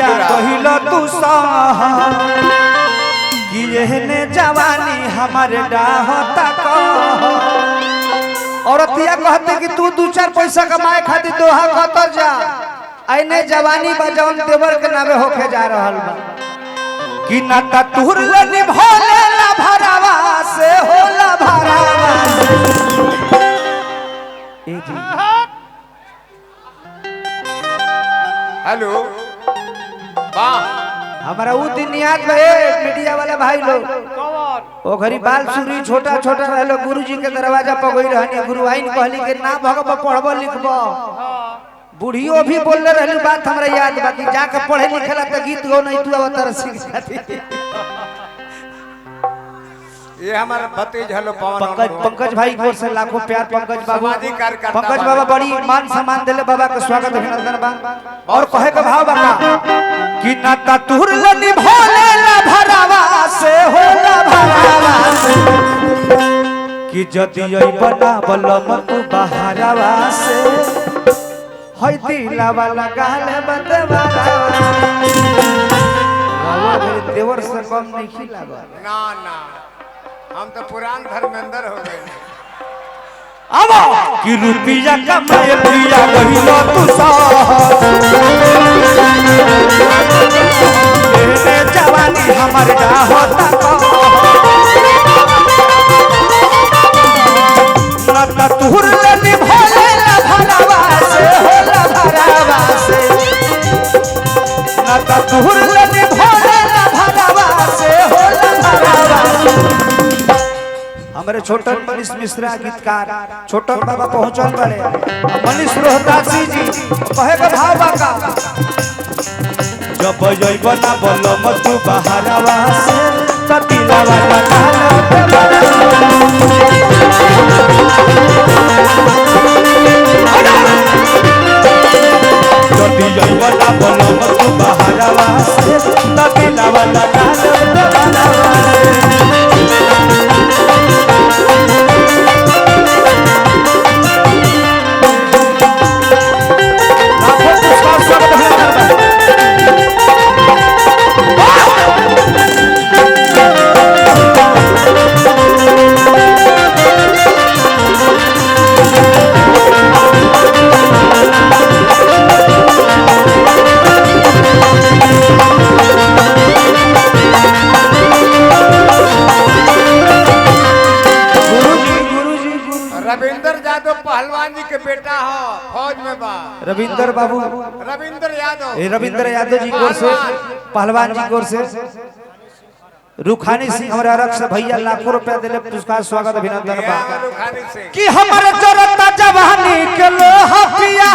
रुपिया कहिलो तू सह कि एहने जवानी हमारे डाहता कह। औरतिया कहते कि तू 2-4 पैसा कमाए खातिर दोहा कतर जा, आइने जवानी बा जौन देवर के नामे होके जा रहल बा कि नाता तुहर निभोले ला भरावा से होला भरावा ए जी। हेलो वाह हमारा उ दिन याद बे मीडिया वाला भाई लोग ओ घरी बाल सुरी छोटा छोटा रहलो गुरुजी के दरवाजा पर गई रहनी गुरुआइन कहली के ना भगब पढ़बो लिखबो बुढ़ियो भी बोलले रहली बात हमरा याद बा कि जाके पढ़े लिखेला त गीत गो नहीं तू अवतार सीख जाती। ये हमारा भतीज हेलो पवन पंकज भाई की ओर से लाखों प्यार पंकज बाबू। पंकज बाबा बड़ी मान सम्मान देले बाबा के स्वागत अभिनंदन बा। और कहे के भाव बा कि नाता तुहर निभोले ला भरावा से होला भरावा से कि जदी आई बना बलम तू बहारावा से हई दिला वाला गाले बदवारा बाबा मेरे देवर से कम नहीं खिलावा ना ना हम तो पुरान धर्मेंद्र हो गए। अब कि रुपिया कमाए पिया कहिलो तू सह एहने जवानी हमर डाहता कह। नाता तुहर निभोले ला भरावा से होला भरावा से नाता तुहर निभोले ला भरावा से होला भरावा से। हमारे छोटन मनीष मिश्रा गीतकार छोटन बाबा पहुंचल बड़े मनीष रोहतासी जी कहे के भाव बाका जब जइब ना बोलो मत बहारावा से ततिला वाला जदी जइब ना बोलो मत बहारावा से ततिला वाला रविंदर यादव पहलवान जी के बेटा हो फौज में बा। रविंदर बाबू रविंदर यादव रविंदर यादव जी की ओर से पहलवान जी की ओर से रुखानी सिंह हमारे अरग से भैया लाखों रुपया दिले पुरस्कार स्वागत अभिनंदन बा कि हमारे जरता जवानी के लोहा पिया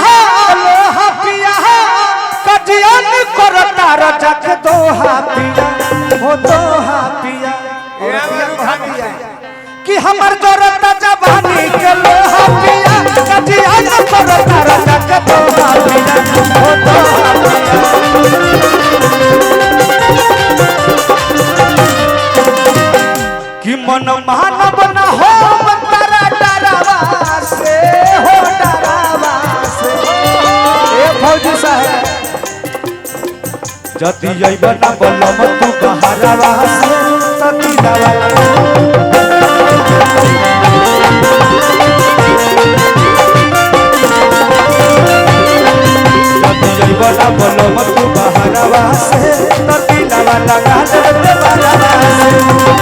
कजियन करता रजक दोहा पिया हो दोहा पिया कि हमर जरता जवानी के लोहा पिया कजियन करता रजक दोहा पिया हो दोहा पिया कि मन मानव न हो तारा डरावा से हो डरावा से ए फौजी साहब जति जइब ना बोलम तू बहारावा से तति दावा जति जइब ना बोलम तू बहारावा से तति दावा लगा दे बहारावा से